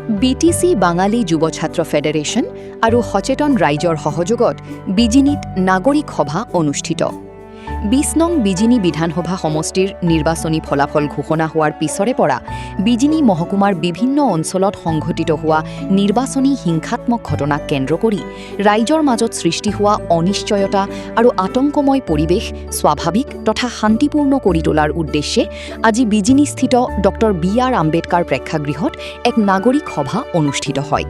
BTC বাঙালী যুৱ ছাত্ৰ federation আৰু সচেতন ৰাইজৰ সহযোগত বিজিনীত নাগৰিক সভা অনুষ্ঠিত। ২০ নং বিজিনী বিধানসভা সমষ্টিৰ নিৰ্বাচনী ফলাফল ঘোষণা হোৱাৰ পিছৰে পৰা বিজিনী মহকুমাৰ বিভিন্ন অঞ্চলত সংঘটিত হোৱা নিৰ্বাচনী হিংসাত্মক ঘটনাক কেন্দ্ৰ কৰি ৰাইজৰ মাজত সৃষ্টি হোৱা অনিশ্চয়তা আৰু আতংকময় পৰিৱেশ স্বাভাৱিক তথা শান্তিপূৰ্ণ কৰি তোলাৰ উদ্দেশ্যে আজি বিজিনীস্থিত ডক্টৰ বি.আৰ. আম্বেদকাৰ প্ৰেক্ষাগৃহত এক নাগৰিক সভা অনুষ্ঠিত হয়।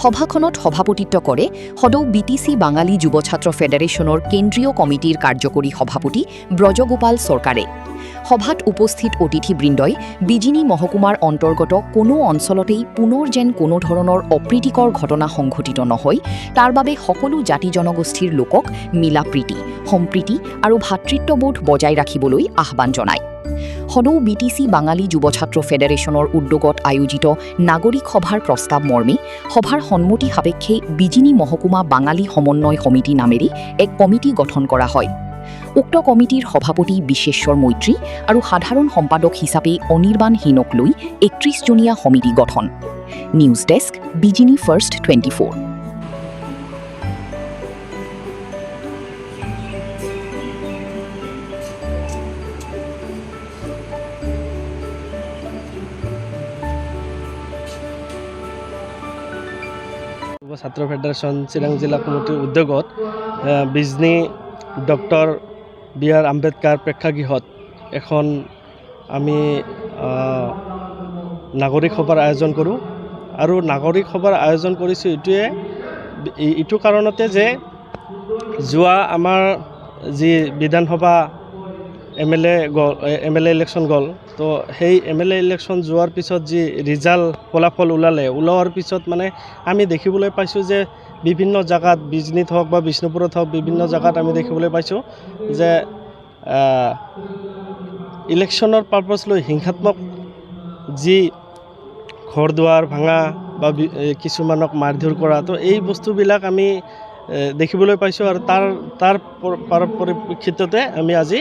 সভাখনত সভাপতিত্ব কৰে সদৌ বিটিসি বাঙালী যুৱ ছাত্ৰ ফেডাৰেশ্যনৰ কেন্দ্ৰীয় কমিটিৰ কাৰ্যকৰী সভাপতি ব্ৰজগোপাল চৰকাৰে। সভাত উপস্থিত অতিথিবৃন্দই বিজিনী মহকুমাৰ অন্তৰ্গত কোনো অঞ্চলতেই পুনৰ যেন কোনো ধৰণৰ অপ্ৰীতিকৰ ঘটনা সংঘটিত নহয় তাৰ বাবে সকলো জাতি জনগোষ্ঠীৰ লোকক মিলাপ্ৰীতি সম্প্ৰীতি আৰু ভাতৃত্ববোধ বজাই ৰাখিবলৈ আহ্বান জনায়। সদৌ বিটিসি বাঙালী যুৱ ছাত্ৰ ফেডাৰেশ্যনৰ উদ্যোগত আয়োজিত নাগৰিক সভাৰ প্ৰস্তাৱ মৰ্মে সভাৰ সন্মতি সাপেক্ষে বিজিনী মহকুমা বাঙালী সমন্বয় সমিতি নামেৰে এক কমিটি গঠন কৰা হয়। উক্ত কমিটিৰ সভাপতি বিশ্বেশ্বৰ মৈত্ৰী আৰু সাধাৰণ সম্পাদক হিচাপে অনিৰ্বাণ হীনক লৈ ৩১জনীয়া সমিতি গঠন। News desk, Bijni first 24। ছাত্ৰ ফেডাৰেশ্যন চিৰাং জিলা কমিটিৰ উদ্যোগত বিজনী ডক্টৰ বি.আৰ. আম্বেদকাৰ প্ৰেক্ষাগৃহত এখন আমি নাগৰিক সভাৰ আয়োজন কৰোঁ। আৰু নাগৰিক সভাৰ আয়োজন কৰিছোঁ এইটো কাৰণতে যে যোৱা আমাৰ যি বিধানসভা এম এল এ ইলেকশ্যন গ'ল, তো সেই এম এল এ ইলেকশ্যন যোৱাৰ পিছত যি ৰিজাল্ট ফলাফল ওলোৱাৰ পিছত মানে আমি দেখিবলৈ পাইছোঁ যে বিভিন্ন জেগাত বিজনীত হওক বা বিষ্ণুপুৰত হওক বিভিন্ন জেগাত আমি দেখিবলৈ পাইছোঁ যে ইলেকশ্যনৰ পাৰ্পাছ লৈ হিংসাত্মক যি ঘৰ দুৱাৰ ভাঙা বা কিছুমানক মাৰধৰ কৰা, তো এই বস্তুবিলাক আমি দেখিবলৈ পাইছোঁ। আৰু তাৰ পৰিপ্ৰেক্ষিততে আমি আজি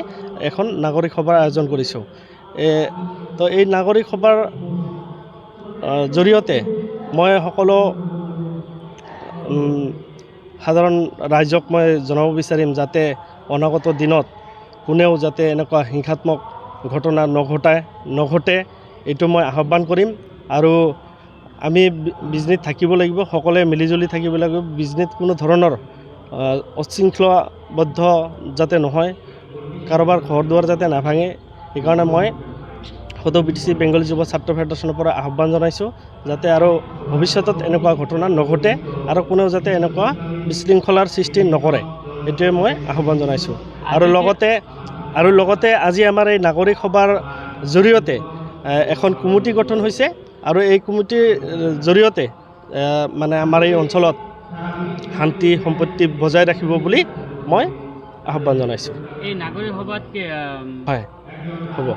এখন নাগৰিক সভাৰ আয়োজন কৰিছোঁ। তো এই নাগৰিক সভাৰ জৰিয়তে মই সকলো সাধাৰণ ৰাইজক মই জনাব বিচাৰিম যাতে অনাগত দিনত কোনেও যাতে এনেকুৱা হিংসাত্মক ঘটনা নঘটে এইটো মই আহ্বান কৰিম। আৰু আমি বিজনীত থাকিব লাগিব, সকলোৱে মিলিজুলি থাকিব লাগিব। বিজনীত কোনো ধৰণৰ অশৃংখলাবদ্ধ যাতে নহয়, কাৰোবাৰ ঘৰ দুৱাৰ যাতে নাভাঙে, সেইকাৰণে মই সদৌ বিটিসি বেংগলী যুৱ ছাত্ৰ ফেডাৰেশ্যনৰ পৰা আহ্বান জনাইছোঁ যাতে আৰু ভৱিষ্যতত এনেকুৱা ঘটনা নঘটে আৰু কোনেও যাতে এনেকুৱা বিশৃংখলাৰ সৃষ্টি নকৰে, এইটোৱে মই আহ্বান জনাইছোঁ। আৰু লগতে আজি আমাৰ এই নাগৰিক সভাৰ জৰিয়তে এখন কমিটি গঠন হৈছে আৰু এই কমিটিৰ জৰিয়তে মানে আমাৰ এই অঞ্চলত শান্তি সম্পত্তি বজাই ৰাখিব বুলি মই আহ্বান জনাইছোঁ। এই নাগৰিক সভাত হয় হ'ব।